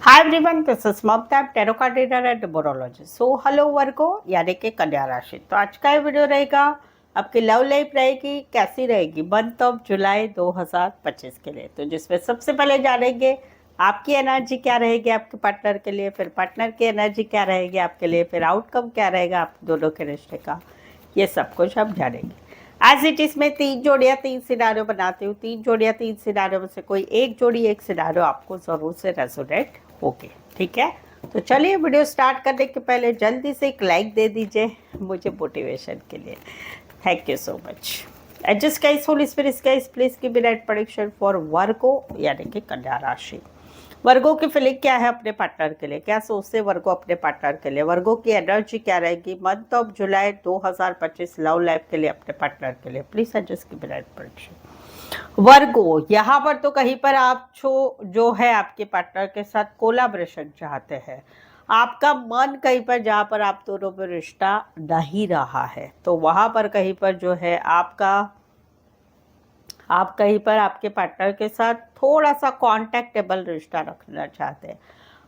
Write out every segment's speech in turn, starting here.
Hi everyone, this is Mamta, tarot card reader and numerologist. So hello Virgo, यानी कि कन्या राशि। तो आज का ये वीडियो रहेगा, आपकी लव लाइफ रहेगी कैसी रहेगी मंथ ऑफ जुलाई 2025 के लिए। तो जिसमें सबसे पहले जानेंगे आपकी एनर्जी क्या रहेगी आपके पार्टनर के लिए, फिर पार्टनर की एनर्जी क्या रहेगी आपके लिए, फिर आउटकम क्या रहेगा आप दोनों के रिश्ते का, ये सब कुछ हम जानेंगे। एज इट इज में 3 जोड़ियाँ 3 सिनारियो बनाती हूँ। 3 जोड़ियाँ 3 सिनारियो में से कोई एक जोड़ी एक सिनारियो आपको ज़रूर से रेजोनेट होगी, ठीक है। तो चलिए वीडियो स्टार्ट करने के पहले जल्दी से एक लाइक दे दीजिए मुझे मोटिवेशन के लिए। Thank you so much. Adjust guys, holy spirit guys, please give me right prediction for Virgo, यानी कि कन्या राशि। वर्गो की फीलिंग क्या है अपने पार्टनर के लिए, क्या सोचते वर्गो अपने पार्टनर के लिए, वर्गो की एनर्जी क्या रहेगी month of July 2025 love life के लिए अपने पार्टनर के लिए। Please adjust give me right prediction. Virgo, यहाँ पर तो कहीं पर आप जो है आपके पार्टनर के साथ कोलाब्रेशन चाहते हैं। आपका मन कहीं पर जहाँ पर आप दोनों में रिश्ता नहीं रहा है, तो वहाँ पर कहीं पर जो है आप कहीं पर आपके पार्टनर के साथ थोड़ा सा कॉन्टैक्टेबल रिश्ता रखना चाहते हैं।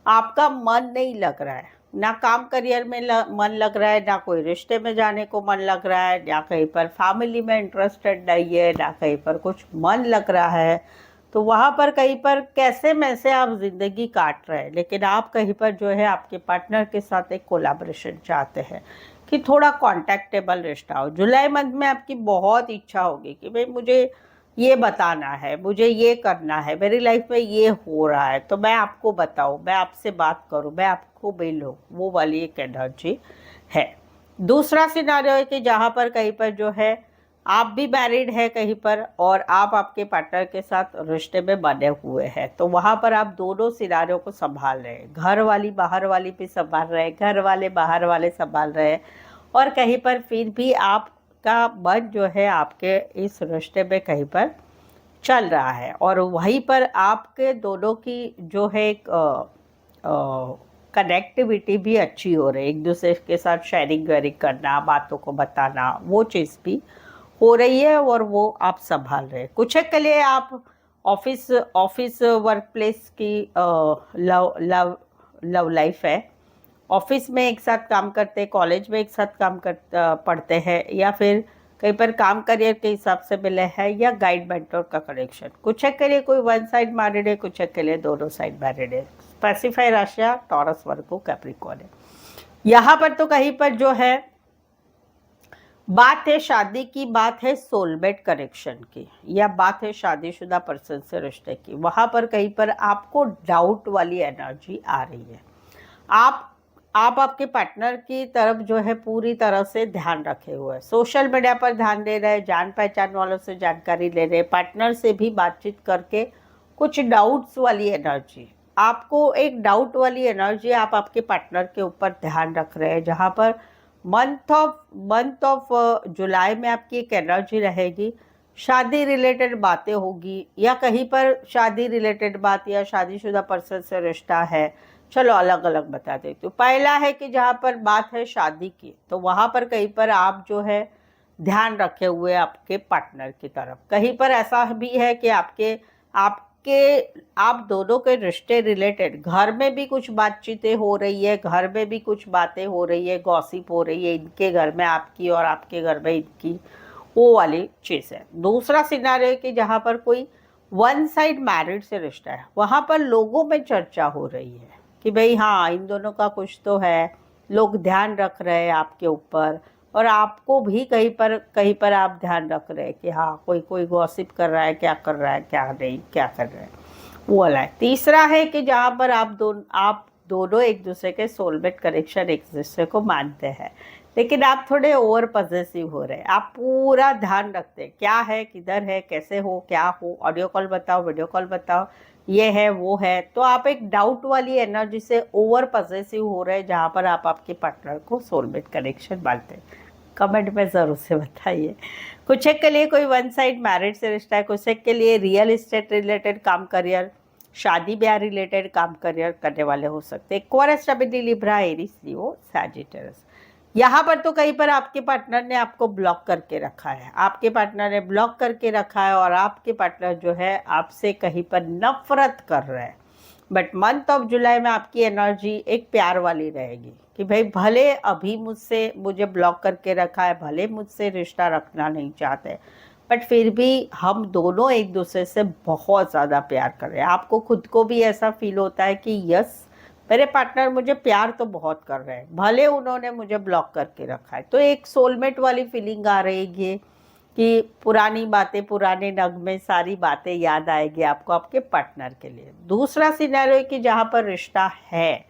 आपका मन नहीं लग रहा है, ना काम करियर में मन लग रहा है, ना कोई रिश्ते में जाने को मन लग रहा है, ना कहीं पर फैमिली में इंटरेस्टेड नहीं है, ना कहीं पर कुछ मन लग रहा है। तो वहाँ पर कहीं पर कैसे में से आप ज़िंदगी काट रहे हैं, लेकिन आप कहीं पर जो है आपके पार्टनर के साथ एक कोलाब्रेशन चाहते हैं कि थोड़ा कॉन्टैक्टेबल रिश्ता हो। जुलाई मंथ में आपकी बहुत इच्छा होगी कि भाई मुझे ये बताना है, मुझे ये करना है, मेरी लाइफ में ये हो रहा है, तो मैं आपको बताऊं, मैं आपसे बात करूं, मैं आपको मिलूं, वो वाली एक एनर्जी है। दूसरा सिनारियो है कि जहाँ पर कहीं पर जो है आप भी मैरिड है कहीं पर और आप आपके पार्टनर के साथ रिश्ते में बने हुए हैं, तो वहाँ पर आप दोनों सिनारियों को संभाल रहे हैं। घर वाली बाहर वाली भी संभाल रहे हैं, घर वाले बाहर वाले संभाल रहे हैं, और कहीं पर फिर भी आपका मन जो है आपके इस रिश्ते में कहीं पर चल रहा है, और वहीं पर आपके दोनों की जो है एक कनेक्टिविटी भी अच्छी हो रही है। एक दूसरे के साथ शेयरिंग वेयरिंग करना, बातों को बताना, वो चीज़ भी हो रही है, और वो आप संभाल रहे हैं। कुछ एक के लिए आप ऑफिस ऑफिस वर्क प्लेस की लव लव लव लाइफ है। ऑफिस में एक साथ काम करते हैं, कॉलेज में एक साथ काम कर पढ़ते हैं, या फिर कहीं पर काम करियर के हिसाब से मिले हैं, या गाइड मेंटोर का कनेक्शन। कुछ एक के लिए कोई वन साइड मैरिड है, कुछ एक के लिए दोनों साइड मैरिड है। स्पेसिफाई राशियाँ टॉरस, वर्गो, कैप्रिकॉर्न है। यहाँ पर तो कहीं पर जो है बात है शादी की, बात है सोलमेट कनेक्शन की, या बात है शादीशुदा पर्सन से रिश्ते की। वहाँ पर कहीं पर आपको डाउट वाली एनर्जी आ रही है। आप आपके पार्टनर की तरफ जो है पूरी तरह से ध्यान रखे हुए हैं, सोशल मीडिया पर ध्यान दे रहे हैं, जान पहचान वालों से जानकारी ले रहे हैं, पार्टनर से भी बातचीत करके कुछ डाउट्स वाली एनर्जी, आपको एक डाउट वाली एनर्जी आप आपके पार्टनर के ऊपर ध्यान रख रहे हैं। जहाँ पर मंथ ऑफ जुलाई में आपकी एक एनर्जी रहेगी, शादी रिलेटेड बातें होगी, या कहीं पर शादी रिलेटेड बात या शादीशुदा पर्सन से रिश्ता है। चलो अलग अलग बता देती हूँ। पहला है कि जहाँ पर बात है शादी की, तो वहाँ पर कहीं पर आप जो है ध्यान रखे हुए आपके पार्टनर की तरफ। कहीं पर ऐसा भी है कि आपके आप दोनों के रिश्ते रिलेटेड घर में भी कुछ बातचीतें हो रही है, घर में भी कुछ बातें हो रही है, गॉसिप हो रही है, इनके घर में आपकी और आपके घर में इनकी, वो वाली चीज़ है। दूसरा सिनारियो है कि जहाँ पर कोई वन साइड मैरिड से रिश्ता है, वहाँ पर लोगों में चर्चा हो रही है कि भाई हाँ इन दोनों का कुछ तो है, लोग ध्यान रख रहे हैं आपके ऊपर, और आपको भी कहीं पर आप ध्यान रख रहे हैं कि हाँ कोई कोई गॉसिप कर रहा है, क्या कर रहा है, क्या नहीं क्या कर रहा है, वो वाला है। तीसरा है कि जहाँ पर आप दोनों एक दूसरे के सोलमेट कनेक्शन एक दूसरे को मानते हैं, लेकिन आप थोड़े ओवर पॉजेसिव हो रहे हैं। आप पूरा ध्यान रखते हैं क्या है, किधर है, कैसे हो, क्या हो, ऑडियो कॉल बताओ, वीडियो कॉल बताओ, ये है वो है। तो आप एक डाउट वाली एनर्जी से ओवर पॉजेसिव हो रहे हैं, जहाँ पर आप आपके पार्टनर को सोलमेट कनेक्शन मानते हैं। कमेंट में ज़रूर से बताइए। कुछ एक के लिए कोई वन साइड मैरिज से रिश्ता है, कुछ एक के लिए रियल इस्टेट रिलेटेड काम करियर, शादी ब्याह रिलेटेड काम करियर करने वाले हो सकते हैं। एक्वारियस, स्टेबिलिटी, लिब्रा, एरीज, लियो, सैजिटेरियस। यहाँ पर तो कहीं पर आपके पार्टनर ने आपको ब्लॉक करके रखा है, आपके पार्टनर ने ब्लॉक करके रखा है, और आपके पार्टनर जो है आपसे कहीं पर नफरत कर रहे हैं। बट मंथ ऑफ जुलाई में आपकी एनर्जी एक प्यार वाली रहेगी कि भाई भले अभी मुझे ब्लॉक करके रखा है, भले मुझसे रिश्ता रखना नहीं चाहते, बट फिर भी हम दोनों एक दूसरे से बहुत ज़्यादा प्यार कर रहे हैं। आपको खुद को भी ऐसा फील होता है कि यस, मेरे पार्टनर मुझे प्यार तो बहुत कर रहे हैं, भले उन्होंने मुझे ब्लॉक करके रखा है। तो एक सोलमेट वाली फीलिंग आ रही है कि पुरानी बातें, पुराने नगमे, सारी बातें याद आएगी आपको आपके पार्टनर के लिए। दूसरा सिनेरियो है कि जहाँ पर रिश्ता है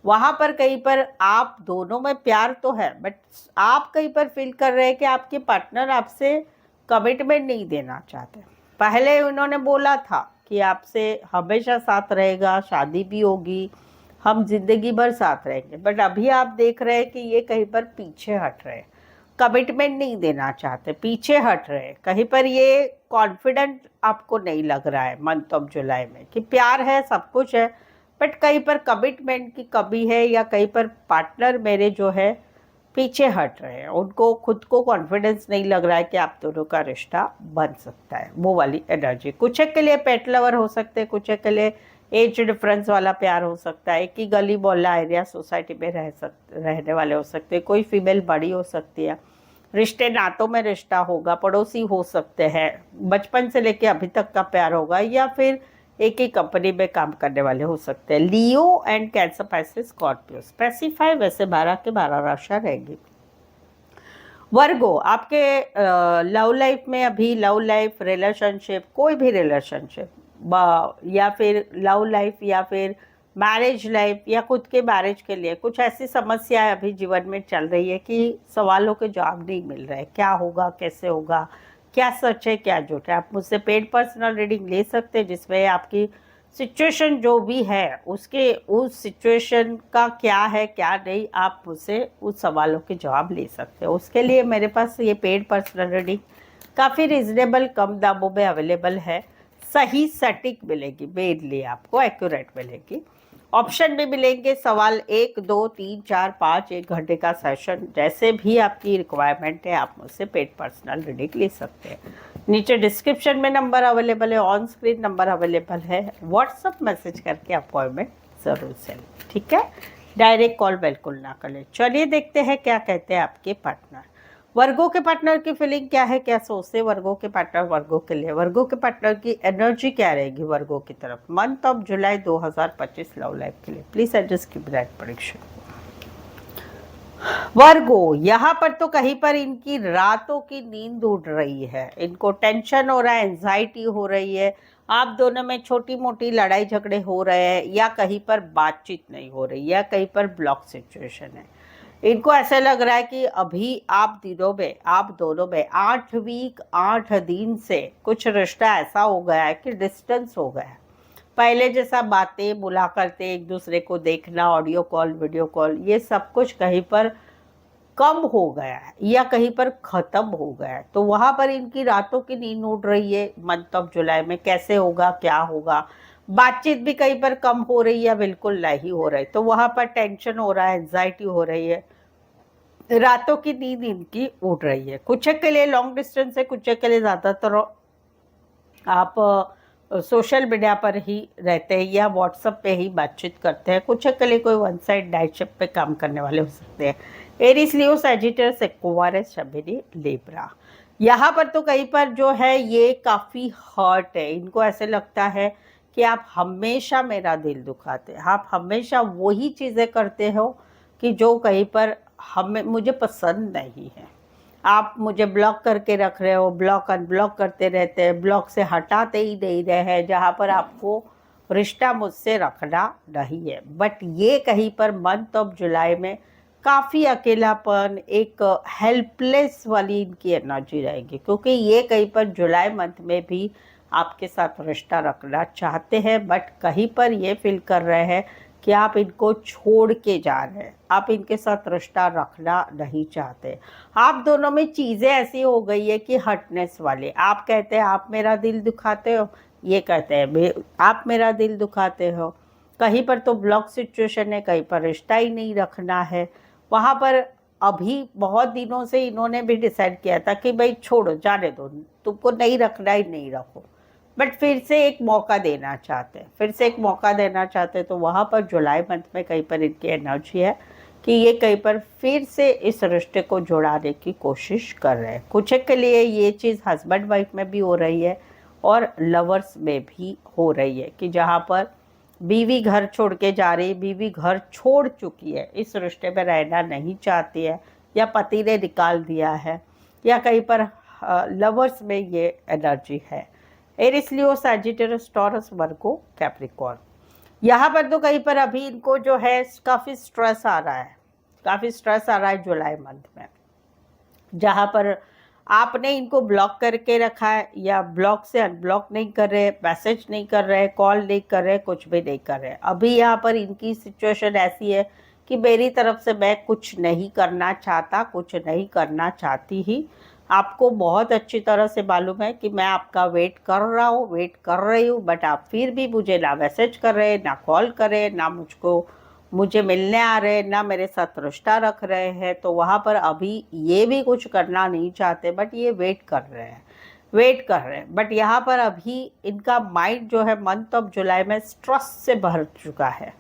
वहाँ पर कहीं पर आप दोनों में प्यार तो है, बट आप कहीं पर फील कर रहे हैं कि आपके पार्टनर आपसे कमिटमेंट नहीं देना चाहते। पहले उन्होंने बोला था कि आपसे हमेशा साथ रहेगा, शादी भी होगी, हम जिंदगी भर साथ रहेंगे, बट अभी आप देख रहे हैं कि ये कहीं पर पीछे हट रहे हैं, कमिटमेंट नहीं देना चाहते, पीछे हट रहे हैं। कहीं पर ये कॉन्फिडेंट आपको नहीं लग रहा है मंथ ऑफ जुलाई में कि प्यार है, सब कुछ है, बट कहीं पर कमिटमेंट की कमी है, या कहीं पर पार्टनर मेरे जो है पीछे हट रहे हैं, उनको खुद को कॉन्फिडेंस नहीं लग रहा है कि आप दोनों का रिश्ता बन सकता है। वो वाली एनर्जी कुछ एक के लिए पेट लवर हो सकते हैं, कुछ एक के लिए एज डिफरेंस वाला प्यार हो सकता है, एक ही गली मोहल्ला एरिया सोसाइटी में रहने वाले हो सकते हैं, कोई फीमेल बड़ी हो सकती है, रिश्ते नातों में रिश्ता होगा, पड़ोसी हो सकते हैं, बचपन से लेके अभी तक का प्यार होगा, या फिर एक ही कंपनी में काम करने वाले हो सकते हैं। लियो एंड कैंसर, पैसे, स्कॉर्पियो स्पेसिफाई, वैसे 12 के 12 राशियां रहेंगी। वर्गो, आपके लव लाइफ में अभी लव लाइफ, रिलेशनशिप, कोई भी रिलेशनशिप, या फिर लव लाइफ या फिर मैरिज लाइफ या खुद के मैरिज के लिए कुछ ऐसी समस्याएं अभी जीवन में चल रही है कि सवालों के जवाब नहीं मिल रहे। क्या होगा, कैसे होगा, क्या सच है, क्या झूठ है। आप मुझसे पेड पर्सनल रीडिंग ले सकते हैं जिसमें आपकी सिचुएशन जो भी है उसके उस सिचुएशन का क्या है क्या नहीं, आप मुझसे उस सवालों के जवाब ले सकते हैं। उसके लिए मेरे पास ये पेड पर्सनल रीडिंग काफ़ी रिजनेबल कम दामों में अवेलेबल है, सही सटीक मिलेगी, मेनली आपको एक्यूरेट मिलेगी। ऑप्शन भी मिलेंगे, सवाल 1, 2, 3, 4, 5, 1 घंटे का सेशन, जैसे भी आपकी रिक्वायरमेंट है आप मुझसे पेड पर्सनल रीडिंग ले सकते हैं। नीचे डिस्क्रिप्शन में नंबर अवेलेबल है, ऑन स्क्रीन नंबर अवेलेबल है, व्हाट्सअप मैसेज करके अपॉइंटमेंट ज़रूर से लें, ठीक है। डायरेक्ट कॉल बिल्कुल ना करें। चलिए देखते हैं क्या कहते हैं आपके पार्टनर। वर्गों के पार्टनर की फीलिंग क्या है, क्या सोचते हैं वर्गों के पार्टनर वर्गों के लिए, वर्गों के पार्टनर की एनर्जी क्या रहेगी वर्गों की तरफ month of July 2025 love life के लिए। प्लीज एडजस्ट की ब्राइट प्रेडिक्शन। वर्गो, यहाँ पर तो कहीं पर इनकी रातों की नींद उड़ रही है, इनको टेंशन हो रहा है, एंजाइटी हो रही है, आप दोनों में छोटी मोटी लड़ाई झगड़े हो रहे हैं, या कहीं पर बातचीत नहीं हो रही, या कहीं पर ब्लॉक सिचुएशन है। इनको ऐसा लग रहा है कि अभी आप दोनों में 8 वीक 8 दिन से कुछ रिश्ता ऐसा हो गया है कि डिस्टेंस हो गया है। पहले जैसा बातें मुलाकातें, एक दूसरे को देखना, ऑडियो कॉल, वीडियो कॉल, ये सब कुछ कहीं पर कम हो गया है या कहीं पर ख़त्म हो गया है। तो वहाँ पर इनकी रातों की नींद उड़ रही है मंथ ऑफ जुलाई में। कैसे होगा, क्या होगा, बातचीत भी कहीं पर कम हो रही है, बिल्कुल नहीं हो रही। तो वहाँ पर टेंशन हो रहा है, एंजाइटी हो रही है, रातों की नींद इनकी उड़ रही है। कुछ के लिए लॉन्ग डिस्टेंस है, कुछ के लिए ज़्यादातर आप सोशल मीडिया पर ही रहते हैं या व्हाट्सएप पे ही बातचीत करते हैं। कुछ के लिए कोई वन साइड नाइट शिफ्ट पे काम करने वाले हो सकते हैं। एरीज, लियो, सैजिटेरियस, एक्वारियस, शमीरी, लिब्रा। यहाँ पर तो कहीं पर जो है ये काफ़ी हर्ट है, इनको ऐसे लगता है कि आप हमेशा मेरा दिल दुखाते हैं, आप हमेशा वही चीज़ें करते हो कि जो कहीं पर मुझे पसंद नहीं है। आप मुझे ब्लॉक करके रख रहे हो, ब्लॉक अनब्लॉक करते रहते हैं, ब्लॉक से हटाते ही नहीं रहे हैं, जहाँ पर आपको रिश्ता मुझसे रखना नहीं है। बट ये कहीं पर मंथ ऑफ जुलाई में काफ़ी अकेलापन, एक हेल्पलेस वाली इनकी एनर्जी रहेगी, क्योंकि ये कहीं पर जुलाई मंथ में भी आपके साथ रिश्ता रखना चाहते हैं, बट कहीं पर ये फील कर रहे हैं कि आप इनको छोड़ के जा रहे हैं, आप इनके साथ रिश्ता रखना नहीं चाहते। आप दोनों में चीज़ें ऐसी हो गई है कि हटनेस वाले, आप कहते हैं आप मेरा दिल दुखाते हो, ये कहते हैं आप मेरा दिल दुखाते हो। कहीं पर तो ब्लॉक सिचुएशन है, कहीं पर रिश्ता ही नहीं रखना है। वहाँ पर अभी बहुत दिनों से इन्होंने भी डिसाइड किया था कि भाई छोड़ो, जाने दो, तुमको नहीं रखना ही नहीं रखो। बट फिर से एक मौका देना चाहते हैं, फिर से एक मौका देना चाहते हैं। तो वहाँ पर जुलाई मंथ में कहीं पर इनकी एनर्जी है कि ये कहीं पर फिर से इस रिश्ते को जुड़ाने की कोशिश कर रहे हैं। कुछ के लिए ये चीज़ हस्बैंड वाइफ में भी हो रही है और लवर्स में भी हो रही है कि जहाँ पर बीवी घर छोड़ के जा रही, बीवी घर छोड़ चुकी है, इस रिश्ते में रहना नहीं चाहती है, या पति ने निकाल दिया है, या कहीं पर लवर्स में ये एनर्जी है। एरिस, लियो, सैजिटेरियस, टॉरस, वर्गो, कैप्रिकॉर्न। यहाँ पर तो कहीं पर अभी इनको जो है काफ़ी स्ट्रेस आ रहा है, काफ़ी स्ट्रेस आ रहा है जुलाई मंथ में, जहाँ पर आपने इनको ब्लॉक करके रखा है या ब्लॉक से अनब्लॉक नहीं कर रहे, मैसेज नहीं कर रहे, कॉल नहीं कर रहे, कुछ भी नहीं कर रहे। अभी यहाँ पर इनकी सिचुएशन ऐसी है कि मेरी तरफ से मैं कुछ नहीं करना चाहता, कुछ नहीं करना चाहती ही। आपको बहुत अच्छी तरह से मालूम है कि मैं आपका वेट कर रहा हूँ, वेट कर रही हूँ, बट आप फिर भी मुझे ना मैसेज कर रहे, ना कॉल करे, ना मुझे मिलने आ रहे, ना मेरे साथ रिश्ता रख रहे हैं। तो वहाँ पर अभी ये भी कुछ करना नहीं चाहते, बट ये वेट कर रहे हैं, वेट कर रहे हैं। बट यहाँ पर अभी इनका माइंड जो है मंथ ऑफ जुलाई में स्ट्रेस से भर चुका है,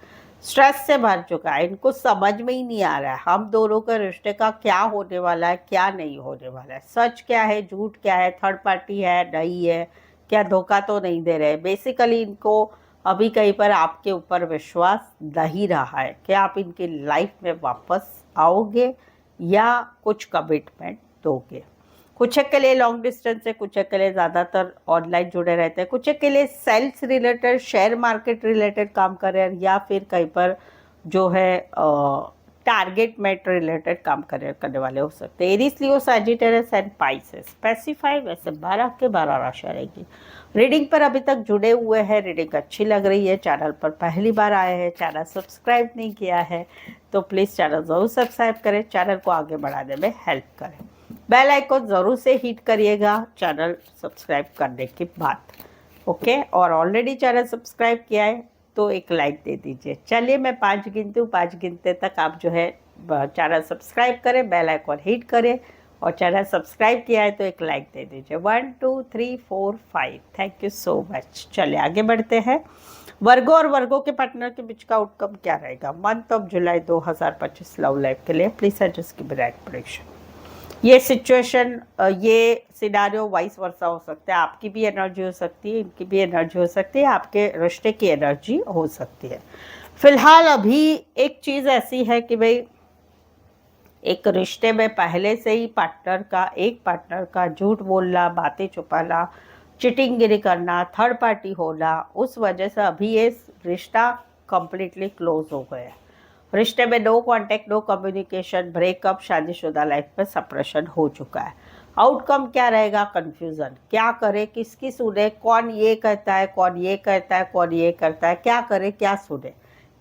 स्ट्रेस से भर चुका है। इनको समझ में ही नहीं आ रहा है हम दोनों के रिश्ते का क्या होने वाला है, क्या नहीं होने वाला है, सच क्या है, झूठ क्या है, थर्ड पार्टी है नहीं है, क्या धोखा तो नहीं दे रहे। बेसिकली इनको अभी कहीं पर आपके ऊपर विश्वास नहीं रहा है कि आप इनकी लाइफ में वापस आओगे या कुछ कमिटमेंट दोगे। कुछ के लिए लॉन्ग डिस्टेंस है, कुछ के लिए ज़्यादातर ऑनलाइन जुड़े रहते हैं, कुछ के लिए sales related, share market related काम कर रहे हैं, या फिर कहीं पर जो है टारगेट मेट रिलेटेड काम करने वाले हो सकते हैं। Aries, Leo, Sagittarius and Pisces. Specify वैसे 12 के 12 राशियाँ रहेगी। रीडिंग पर अभी तक जुड़े हुए हैं, रीडिंग अच्छी लग रही है, चैनल पर पहली बार आए हैं, चैनल सब्सक्राइब नहीं किया है तो प्लीज़ चैनल ज़रूर सब्सक्राइब करें, चैनल को आगे बढ़ाने में हेल्प करें। बेल आइकन ज़रूर से हिट करिएगा चैनल सब्सक्राइब करने के बाद, ओके। और ऑलरेडी चैनल सब्सक्राइब किया है तो एक लाइक दे दीजिए। चलिए मैं 5 गिनती हूँ, 5 गिनते तक आप जो है चैनल सब्सक्राइब करें, बेल आइकन हिट करें, और चैनल सब्सक्राइब किया है तो एक लाइक दे दीजिए। 1 2 3 4 5, थैंक यू सो मच। चलिए आगे बढ़ते हैं। वर्गो और वर्गो के पार्टनर के बीच का आउटकम क्या रहेगा month of July 2025 love life के लिए? प्लीज सजेस्ट की ब्राइट प्रेडिक्शन। ये सिचुएशन, ये सिनारियो वाइस वर्सा हो सकता है, आपकी भी एनर्जी हो सकती है, इनकी भी एनर्जी हो सकती है, आपके रिश्ते की एनर्जी हो सकती है। फिलहाल अभी एक चीज़ ऐसी है कि भाई एक रिश्ते में पहले से ही एक पार्टनर का झूठ बोलना, बातें छुपाना, चिटिंगगिरी करना, थर्ड पार्टी होना, उस वजह से अभी ये रिश्ता कंप्लीटली क्लोज हो गया है। रिश्ते में no contact, no communication, breakup, शादीशुदा लाइफ में सप्रेशन हो चुका है। आउटकम क्या रहेगा? कंफ्यूजन। क्या करे, किसकी सुने, कौन ये कहता है, कौन ये कहता है, कौन ये करता है, क्या करे, क्या सुने,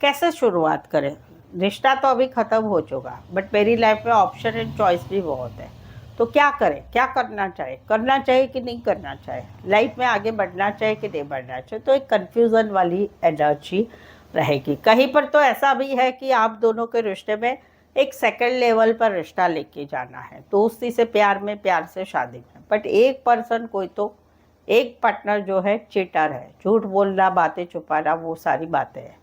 कैसे शुरुआत करें। रिश्ता तो अभी ख़त्म हो चुका, बट मेरी लाइफ में ऑप्शन एंड चॉइस भी बहुत है। तो क्या करें, क्या करना चाहिए कि नहीं करना चाहिए, लाइफ में आगे बढ़ना चाहिए कि नहीं बढ़ना चाहिए। तो एक कन्फ्यूज़न वाली एनर्जी रहेगी। कहीं पर तो ऐसा भी है कि आप दोनों के रिश्ते में एक सेकंड लेवल पर रिश्ता लेके जाना है, दोस्ती से प्यार में, प्यार से शादी में। बट एक पर्सन, कोई तो एक पार्टनर जो है चीटर है, झूठ बोलना, बातें छुपाना, वो सारी बातें हैं,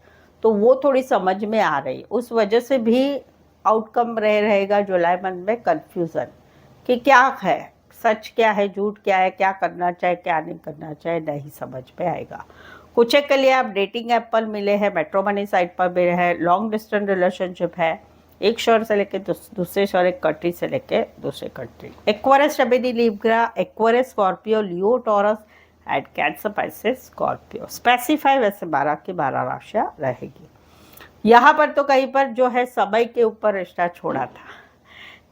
तो वो थोड़ी समझ में आ रही। उस वजह से भी आउटकम रहेगा जुलाई मंथ में कन्फ्यूज़न कि क्या है, सच क्या है, झूठ क्या है, क्या करना चाहिए, क्या नहीं करना चाहिए, नहीं समझ में आएगा। कुछ के लिए आप डेटिंग ऐप पर मिले हैं, मैट्रिमोनी साइट पर मिले हैं, लॉन्ग डिस्टेंस रिलेशनशिप है, एक शहर से लेके दूसरे शहर, एक कंट्री से लेके दूसरे कंट्री। एक्वेरियस, शबीनी, Libra, Aquarius, Scorpio, Leo, Taurus and Cancer, Pisces, Scorpio. Specify वैसे 12 की 12 राशियाँ रहेगी। यहाँ पर तो कहीं पर जो है समय के ऊपर रिश्ता छोड़ा था।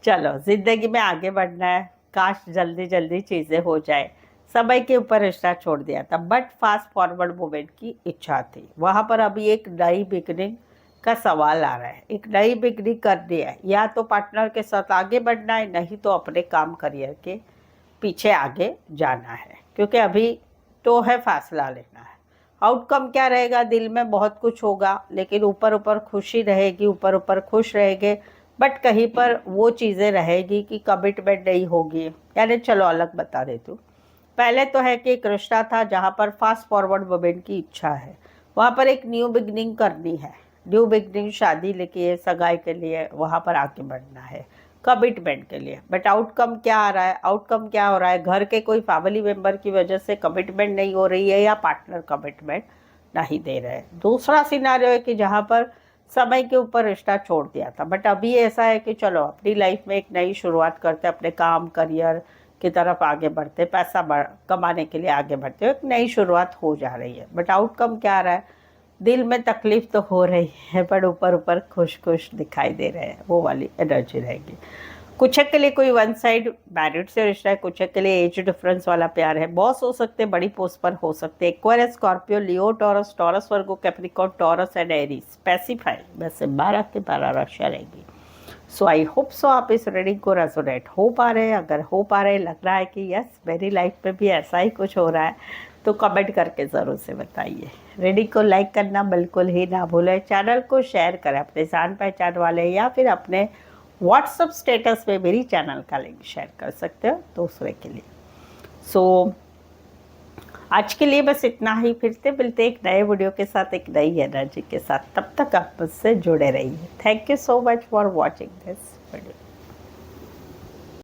चलो जिंदगी में आगे बढ़ना है, काश जल्दी जल्दी चीज़ें हो जाए, समय के ऊपर रिश्ता छोड़ दिया था, बट फास्ट फॉरवर्ड मूवमेंट की इच्छा थी। वहाँ पर अभी एक नई बिगनिंग का सवाल आ रहा है, एक नई बिगनिंग करनी है, या तो पार्टनर के साथ आगे बढ़ना है, नहीं तो अपने काम करियर के पीछे आगे जाना है, क्योंकि अभी तो है फासला लेना है। आउटकम क्या रहेगा? दिल में बहुत कुछ होगा, लेकिन ऊपर ऊपर खुशी रहेगी, ऊपर ऊपर खुश रहेंगे, बट कहीं पर वो चीज़ें रहेगी कि कमिटमेंट नहीं होगी। यानी चलो अलग बता देती हूँ, पहले तो है कि एक रिश्ता था जहाँ पर फास्ट फॉरवर्ड वुमेन की इच्छा है, वहाँ पर एक न्यू बिगनिंग करनी है, न्यू बिगनिंग शादी लेके सगाई के लिए वहाँ पर आगे बढ़ना है, कमिटमेंट के लिए। बट आउटकम क्या आ रहा है, आउटकम क्या हो रहा है, घर के कोई फैमिली मेम्बर की वजह से कमिटमेंट नहीं हो रही है या पार्टनर कमिटमेंट नहीं दे रहे हैं। दूसरा सिनारियो है कि जहाँ पर समय के ऊपर रिश्ता छोड़ दिया था, बट अभी ऐसा है कि चलो अपनी लाइफ में एक नई शुरुआत करते, अपने काम करियर की तरफ आगे बढ़ते, पैसा कमाने के लिए आगे बढ़ते, एक नई शुरुआत हो जा रही है। बट आउटकम क्या आ रहा है, दिल में तकलीफ तो हो रही है पर ऊपर ऊपर खुश खुश दिखाई दे रहे हैं, वो वाली एनर्जी रहेगी। कुछ के लिए कोई वन साइड मैरिड से रिश्ता है, कुछ के लिए एज डिफरेंस वाला प्यार है, बॉस हो सकते, बड़ी पोस्ट पर हो सकते, Aquarius, Scorpio, Leo, Taurus, Taurus Virgo, Capricorn, Taurus and Aries. Specify वैसे 12 के 12 राशियाँ रहेगी। सो आई होप सो आप इस रीडिंग को रेजोनेट हो पा रहे हैं। अगर हो पा रहे, लग रहा है कि यस मेरी लाइफ में भी ऐसा ही कुछ हो रहा है, तो कमेंट करके ज़रूर से बताइए। रीडिंग को लाइक करना बिल्कुल ही ना भूलें, चैनल को शेयर करें अपने जान पहचान वाले, या फिर अपने व्हाट्सअप स्टेटस में मेरी चैनल का लिंक शेयर कर सकते हो दूसरे के लिए। सो आज के लिए बस इतना ही, फिर से मिलते एक नए वीडियो के साथ, एक नई एनर्जी के साथ। तब तक आप मुझसे जुड़े रहिए। Thank you so much for watching this video.